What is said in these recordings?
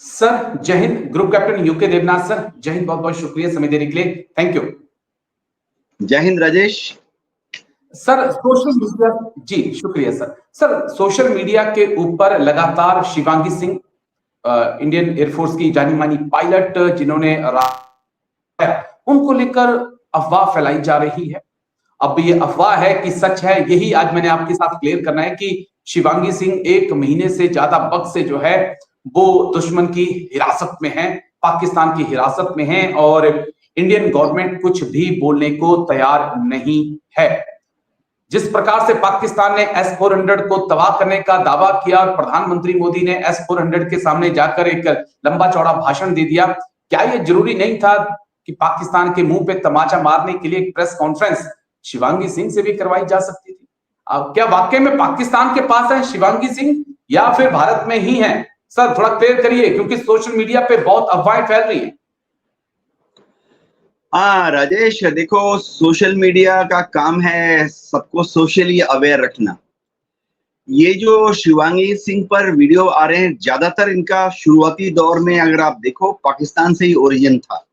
Sir जय हिंद। Group captain UK Devnath sir, जय हिंद। बहुत बहुत शुक्रिया समय देने के लिए, थैंक यू। जय हिंद राजेश। सर सोशल मीडिया, जी शुक्रिया सर। सर सोशल मीडिया के ऊपर लगातार शिवांगी सिंह, इंडियन एयरफोर्स की जानी मानी पायलट जिन्होंने उनको लेकर अफवाह फैलाई जा रही है। अब ये अफवाह है कि सच है, यही आज मैंने आपके साथ क्लियर करना है कि शिवांगी सिंह 1 महीने से ज्यादा वक्त से जो है वो दुश्मन की हिरासत में है, पाकिस्तान की हिरासत में है और इंडियन गवर्नमेंट कुछ भी बोलने को तैयार नहीं है। जिस प्रकार से पाकिस्तान ने S-400 को तबाह करने का दावा किया और प्रधानमंत्री मोदी ने S-400 के सामने जाकर एक लंबा चौड़ा भाषण दे दिया, क्या यह जरूरी नहीं था कि पाकिस्तान के मुंह पे तमाचा मारने के लिए एक प्रेस कॉन्फ्रेंस शिवांगी सिंह से भी करवाई जा सकती थी? क्या वाकई में पाकिस्तान के पास है शिवांगी सिंह या फिर भारत में ही है? सर थोड़ा क्लियर करिए, क्योंकि सोशल मीडिया पे बहुत अफवाहें फैल रही है। हाँ राजेश, देखो सोशल मीडिया का काम है सबको सोशली अवेयर रखना। ये जो शिवांगी सिंह पर वीडियो आ रहे हैं, ज्यादातर इनका शुरुआती दौर में अगर आप देखो पाकिस्तान से ही ओरिजिन था,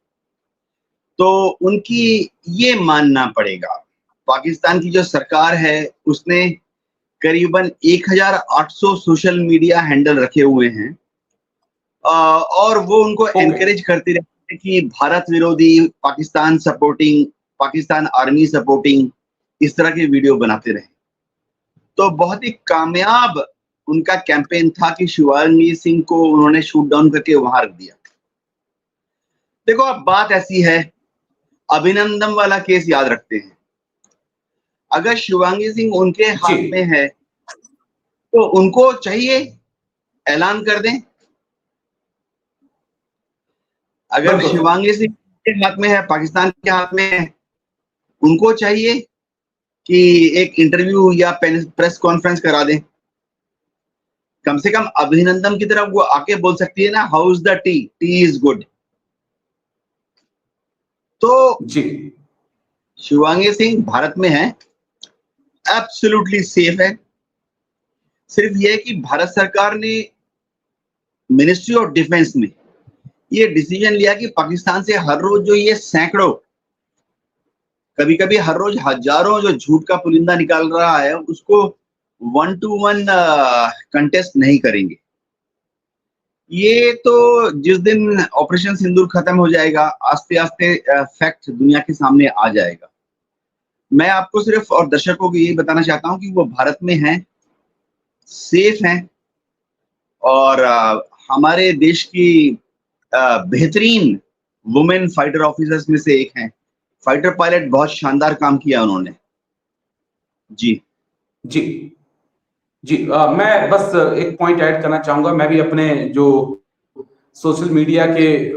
तो उनकी ये मानना पड़ेगा पाकिस्तान की जो सरकार है उसने करीबन 1800 सोशल मीडिया हैंडल रखे हुए हैं और वो उनको एनकरेज करती रहती है कि भारत विरोधी, Pakistan supporting, Pakistan army supporting इस तरह के वीडियो बनाते रहे। तो बहुत ही कामयाब उनका कैंपेन था कि शिवांगी सिंह को उन्होंने शूट डाउन करके वहां रख दिया। देखो अब बात ऐसी है, अभिनंदन वाला केस याद रखते हैं। अगर शिवांगी सिंह उनके हाथ में है तो उनको चाहिए ऐलान कर दें। अगर शिवांगी सिंह के हाथ में है, पाकिस्तान के हाथ में है, उनको चाहिए कि एक इंटरव्यू या प्रेस कॉन्फ्रेंस करा दें। कम से कम अभिनंदन की तरफ वो आके बोल सकती है ना, how is the T, T is good. तो जी शिवांगी सिंह भारत में है, एब्सोल्युटली सेफ है। सिर्फ ये कि भारत सरकार ने मिनिस्ट्री ऑफ डिफेंस में ये डिसीजन लिया कि पाकिस्तान से हर रोज जो ये सैकड़ों, कभी कभी हर रोज हजारों जो झूठ का पुलिंदा निकाल रहा है, उसको 1-to-1 कंटेस्ट नहीं करेंगे। ये तो जिस दिन ऑपरेशन सिंदूर खत्म हो जाएगा, आस्ते आस्ते फैक्ट दुनिया के सामने आ जाएगा। मैं आपको सिर्फ और दर्शकों को यही बताना चाहता हूं कि वो भारत में हैं, सेफ हैं और हमारे देश की बेहतरीन वुमेन फाइटर ऑफिसर्स में से एक हैं। फाइटर पायलट, बहुत शानदार काम किया उन्होंने। जी जी जी मैं बस एक पॉइंट ऐड करना चाहूंगा। मैं भी अपने जो सोशल मीडिया के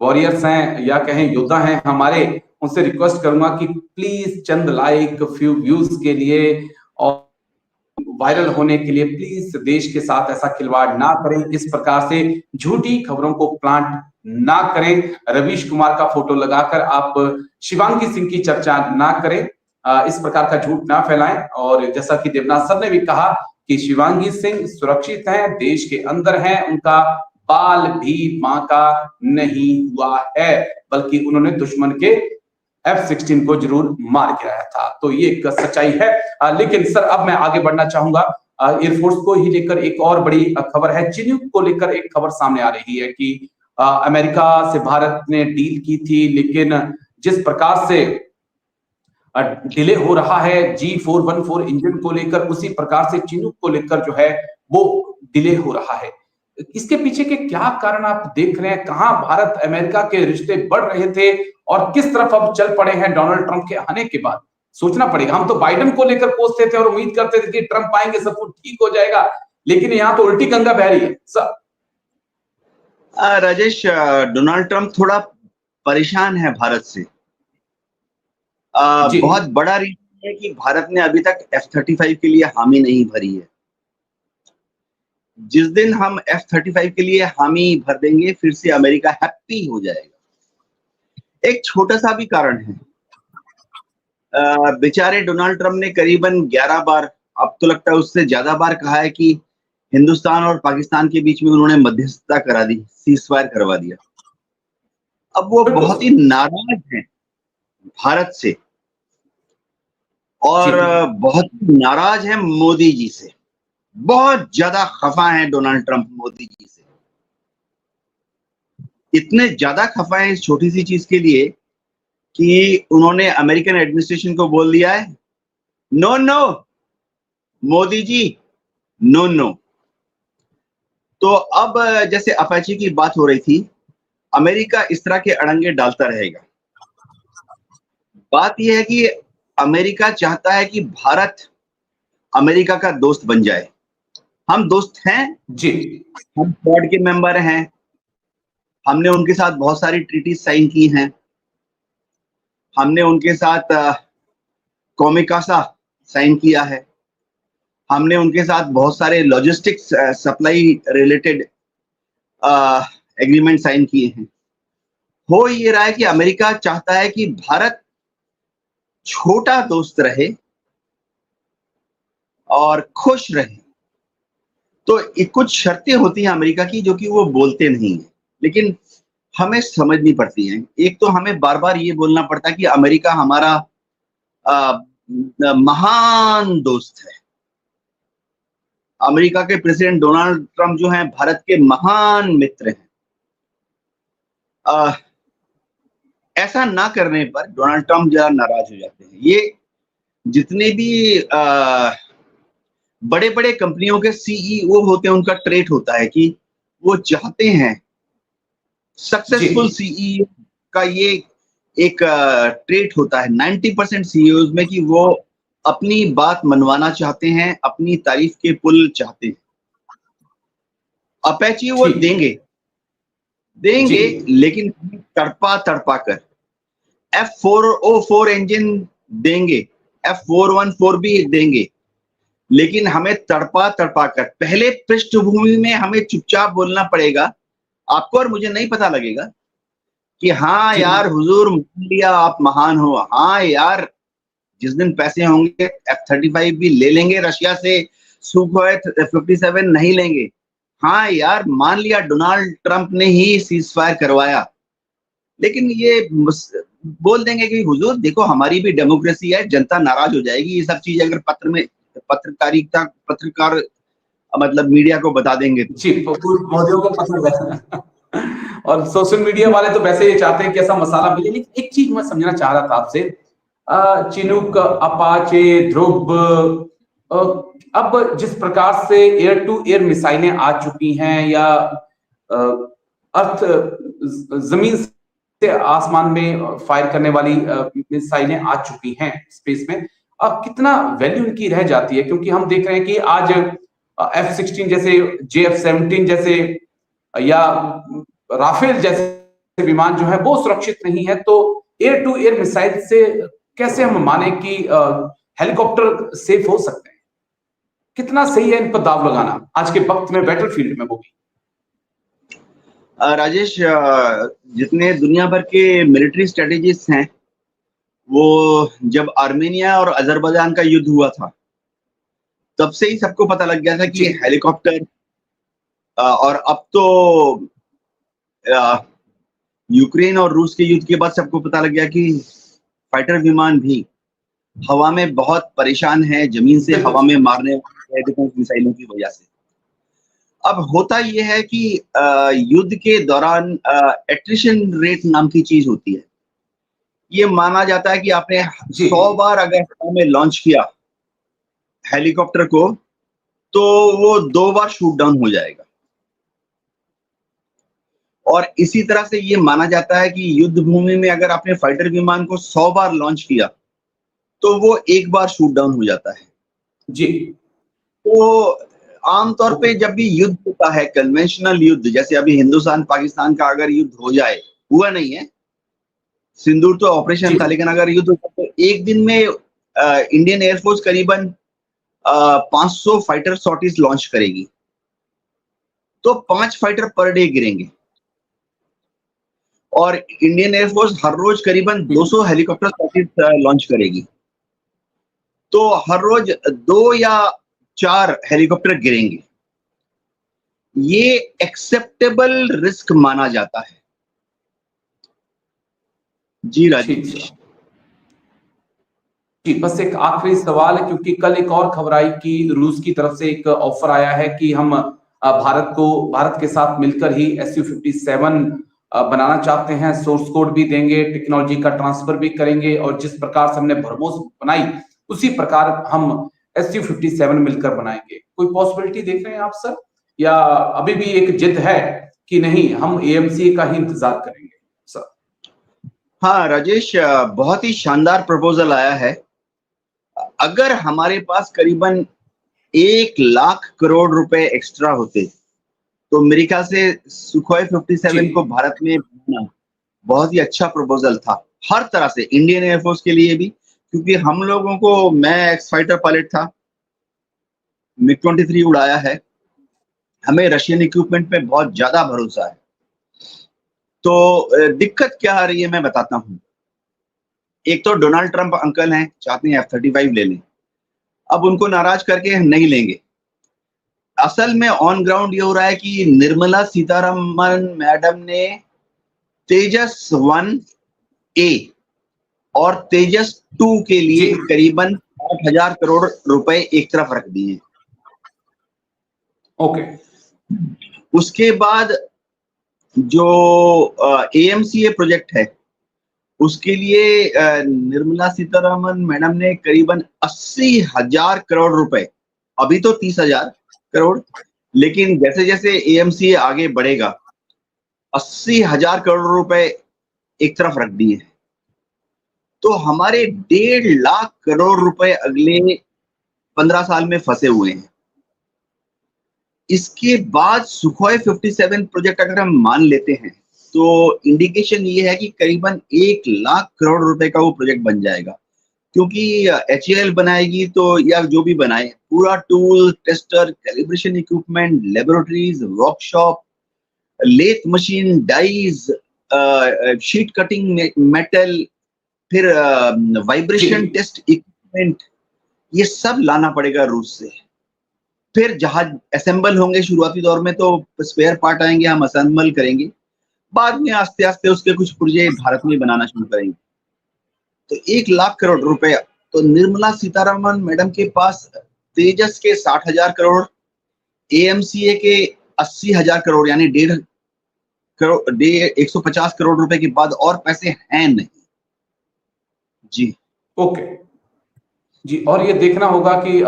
वॉरियर्स हैं या कहें योद्धा हैं हमारे, उनसे रिक्वेस्ट करूंगा कि please Chand like, few views के लिए और वायरल होने के लिए प्लीज देश के साथ ऐसा खिलवाड़ ना करें, इस प्रकार से झूठी खबरों को प्लांट ना करें। रवीश कुमार का फोटो लगाकर आप शिवांगी सिंह की चर्चा ना करें, इस प्रकार का झूठ ना फैलाएं। और जैसा कि देवनाथ सर ने भी कहा कि शिवांगी सिंह सुरक्षित हैं, देश के अंदर हैं, उनका बाल भी मां का नहीं हुआ है, बल्कि उन्होंने दुश्मन के F-16 को जरूर मार गिराया था। तो ये एक सच्चाई है। लेकिन सर अब मैं आगे बढ़ना चाहूंगा। एयरफोर्स को ही लेकर एक और बड़ी खबर है, चिन्यूक को लेकर एक खबर सामने आ रही है कि अमेरिका से भारत ने डील की थी, लेकिन जिस प्रकार से डिले हो रहा है G414 इंजन को लेकर, उसी प्रकार से चिन्यूक को लेकर जो है वो डिले हो रहा है। इसके पीछे के क्या कारण आप देख रहे हैं? कहां भारत अमेरिका के रिश्ते बढ़ रहे थे और किस तरफ अब चल पड़े हैं डोनाल्ड ट्रंप के आने के बाद? सोचना पड़ेगा। हम तो बाइडेन को लेकर कोसते थे और उम्मीद करते थे कि ट्रंप आएंगे सब कुछ ठीक हो जाएगा, लेकिन यहाँ तो उल्टी गंगा बह रही है सर। राजेश, डोनाल्ड ट्रंप थोड़ा परेशान है भारत से। बहुत बड़ा रीजन है कि भारत ने अभी तक F-35 के लिए हामी नहीं भरी है। जिस दिन हम F-35 के लिए हामी भर देंगे, फिर से अमेरिका हैप्पी हो जाएगा। एक छोटा सा भी कारण है, बेचारे डोनाल्ड ट्रंप ने करीबन 11 बार, अब तो लगता है उससे ज्यादा बार कहा है कि हिंदुस्तान और पाकिस्तान के बीच में उन्होंने मध्यस्थता करा दी, सीज़फायर करवा दिया। अब वो बहुत ही नाराज हैं भारत से और बहुत नाराज हैं मोदी जी से, बहुत ज्यादा खफा हैं डोनाल्ड ट्रंप मोदी जी से। इतने ज्यादा खफा हैं इस छोटी सी चीज के लिए कि उन्होंने अमेरिकन एडमिनिस्ट्रेशन को बोल दिया है, no no Modi ji, no no. तो अब जैसे अपाची की बात हो रही थी, अमेरिका इस तरह के अड़ंगे डालता रहेगा। बात यह है कि अमेरिका चाहता है कि भारत अमेरिका का दोस्त बन जाए। हम दोस्त हैं जी, हम क्वाड के मेंबर हैं, हमने उनके साथ बहुत सारी ट्रीटी साइन की हैं, हमने उनके साथ कॉमिकासा साइन किया है, हमने उनके साथ बहुत सारे logistics supply related agreement sign किए हैं। हो ये रहा है कि अमेरिका चाहता है कि भारत छोटा दोस्त रहे और खुश रहे। तो कुछ शर्तें होती हैं अमेरिका की जो कि वो बोलते नहीं हैं, लेकिन हमें समझनी पड़ती हैं। एक तो हमें बार-बार ये बोलना पड़ता है कि अमेरिका हमारा महान दोस्त है। अमेरिका के प्रेसिडेंट डोनाल्ड ट्रंप जो हैं भारत के महान मित्र हैं। ऐसा ना करने पर डोनाल्ड ट्रंप जरा नाराज हो जाते हैं। ये जितने भी बड़े-बड़े कंपनियों के सीईओ होते हैं, उनका ट्रेट होता है कि वो चाहते हैं, सक्सेसफुल सीईओ का ये एक ट्रेट होता है 90% सीईओज में कि वो अपनी बात मनवाना चाहते हैं, अपनी तारीफ के पुल चाहते हैं। अपाची वो देंगे लेकिन तड़पा कर F404 इंजन देंगे, F414 भी देंगे, लेकिन हमें तड़पा कर पहले पृष्ठभूमि में हमें चुपचाप बोलना पड़ेगा। आपको और मुझे नहीं पता लगेगा कि हाँ यार हुजूर मान लिया आप महान हो, हाँ यार जिस दिन पैसे होंगे F-35 भी ले लेंगे रशिया से, सुखोई 57 नहीं लेंगे। हाँ यार मान लिया डोनाल्ड ट्रंप ने ही सीज़फायर करवाया, लेकिन ये बोल देंगे कि हुजूर देखो हमारी भी डेमोक्रेसी है, जनता नाराज हो जाएगी। ये सब चीजें अगर पत्रकार मतलब मीडिया को बता देंगे जी, मोदियों को पता और सोशल मीडिया वाले तो वैसे ये चाहते हैं कि ऐसा मसाला मिले। लेकिन एक चीज मैं समझना चाह रहा था आपसे, चिनूक, अपाचे, ध्रुव, अब जिस प्रकार से एयर टू एयर मिसाइलें आ चुकी हैं या अर्थ जमीन से आसमान में फायर करने वाली मिसाइलें आ चुकी हैं स्पेस में, अब कितना वैल्यू इनकी रह जाती है? क्योंकि हम देख रहे हैं कि आज F-16 जैसे, JF-17 जैसे या राफेल जैसे विमान जो है वो सुरक्षित नहीं है, तो एयर टू एयर मिसाइल से कैसे हम माने कि हेलीकॉप्टर सेफ हो सकते हैं? कितना सही है इन पर दाव लगाना आज के वक्त में बैटलफील्ड में? वो भी राजेश, जितने दुनिया भर के मिलिट्री स्ट्रेटेजिस्ट हैं, वो जब आर्मेनिया और अजरबैजान का युद्ध हुआ था तब से ही सबको पता लग गया था कि हेलीकॉप्टर, और अब तो यूक्रेन और रूस के युद्ध के बाद सबको पता लग गया कि फाइटर विमान भी हवा में बहुत परेशान है जमीन से हवा में मारने वाले मिसाइलों की वजह से। अब होता यह है कि युद्ध के दौरान एट्रिशन रेट नाम की चीज होती है। ये माना जाता है कि आपने 100 बार अगर हवा में लॉन्च किया हेलीकॉप्टर को तो वो 2 बार शूट डाउन हो जाएगा। और इसी तरह से ये माना जाता है कि युद्ध भूमि में अगर आपने फाइटर विमान को 100 बार लॉन्च किया तो वो 1 बार शूट डाउन हो जाता है। जी। तो आमतौर पे जब भी युद्ध होता है, कन्वेंशनल युद्ध, जैसे अभी हिंदुस्तान पाकिस्तान का अगर युद्ध हो जाए, हुआ नहीं है, सिंदूर तो ऑपरेशन था, लेकिन अगर युद्ध होता तो एक दिन में इंडियन एयरफोर्स करीबन 500 फाइटर सॉर्टीज लॉन्च करेगी, तो 5 फाइटर पर डे गिरेंगे। और इंडियन एयरफोर्स हर रोज करीबन 200 हेलीकॉप्टर सॉर्टीज लॉन्च करेगी, तो हर रोज 2 या 4 हेलीकॉप्टर गिरेंगे। ये एक्सेप्टेबल रिस्क माना जाता है। जी राजेश। जी, बस एक आखिरी सवाल है, क्योंकि कल एक और खबर आई कि रूस की तरफ से एक ऑफर आया है कि हम भारत के साथ मिलकर ही Su-57 बनाना चाहते हैं, सोर्स कोड भी देंगे, टेक्नोलॉजी का ट्रांसफर भी करेंगे, और जिस प्रकार से हमने ब्रह्मोस बनाई उसी प्रकार हम Su-57 मिलकर बनाएंगे। कोई पॉसिबिलिटी देख रहे हैं आप सर, या अभी भी एक जिद है कि नहीं हम AMCA का ही इंतजार करेंगे सर? हाँ राजेश, बहुत ही शानदार प्रपोजल आया है। अगर हमारे पास करीबन 1 लाख करोड़ रुपए एक्स्ट्रा होते तो मेरे ख्याल से सुखोई 57 को भारत में बनाना बहुत ही अच्छा प्रपोजल था, हर तरह से, इंडियन एयरफोर्स के लिए भी, क्योंकि हम लोगों को, मैं एक्स फाइटर पायलट था, MiG-23 उड़ाया है, हमें रशियन इक्विपमेंट में बहुत ज्यादा भरोसा है। तो दिक्कत क्या आ रही है मैं बताता हूं। एक तो डोनाल्ड ट्रंप अंकल हैं, चाहते हैं F-35 ले लें, अब उनको नाराज करके हम नहीं लेंगे। असल में ऑन ग्राउंड ये हो रहा है कि निर्मला सीतारमन मैडम ने तेजस 1A और तेजस 2 के लिए करीबन 60,000 करोड़ रुपए एक तरफ रख दिए। ओके। उसके बाद जो AMCA प्रोजेक्ट है उसके लिए निर्मला सीतारमन मैडम ने करीबन 80,000 करोड़ रुपए, अभी तो 30,000 करोड़, लेकिन जैसे जैसे AMCA आगे बढ़ेगा 80,000 करोड़ रुपए एक तरफ रख दिए। तो हमारे 1.5 लाख करोड़ रुपए अगले 15 साल में फंसे हुए हैं। इसके बाद सुखोई 57 प्रोजेक्ट अगर हम मान लेते हैं तो इंडिकेशन ये है कि करीबन 1 लाख करोड़ रुपए का वो प्रोजेक्ट बन जाएगा, क्योंकि HAL बनाएगी तो, या जो भी बनाए, पूरा tool, tester, calibration equipment, laboratories, workshop, lathe machine, dies, sheet cutting metal, फिर वाइब्रेशन टेस्ट इक्विपमेंट, ये सब लाना पड़ेगा रूस से। फिर जहाज असेंबल होंगे शुरुआती दौर में, तो स्पेयर पार्ट आएंगे, हम असेंबल करेंगे, बाद में आस्ते आस्ते उसके कुछ पुर्जे भारत में बनाना शुरू करेंगे। तो 1 लाख करोड़ रुपए, तो निर्मला सीतारमन मैडम के पास तेजस के 60,000 करोड़, AMCA के 80,000 करोड़, यानी 150 करोड़ रुपए के बाद और पैसे हैं नहीं। जी ओके जी, और ये देखना होगा कि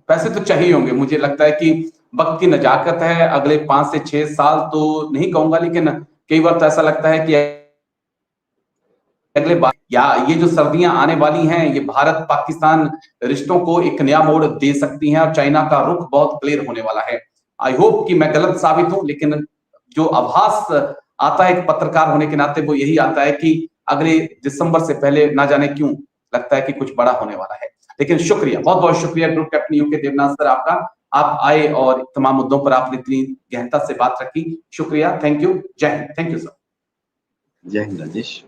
पैसे तो चाहिए होंगे। मुझे लगता है कि वक्त की नजाकत है, अगले 5 से 6 साल तो नहीं कहूंगा, लेकिन कई बार तो ऐसा लगता है कि अगले बार, या ये जो सर्दियां आने वाली हैं, ये भारत पाकिस्तान रिश्तों को एक नया मोड़ दे सकती हैं, और चाइना का रुख बहुत क्लियर होने वाला है। आई होप कि मैं गलत साबित हूं, लेकिन जो आभास आता है एक पत्रकार होने के नाते, वो यही आता है कि अगले दिसंबर से पहले ना जाने क्यों लगता है कि कुछ बड़ा होने वाला है। लेकिन शुक्रिया, बहुत बहुत शुक्रिया group captain UK Devnath sir आपका, आप आए और तमाम मुद्दों पर आपने इतनी गहनता से बात रखी। शुक्रिया, थैंक यू, जय हिंद। Thank you sir. जय हिंद राजेश।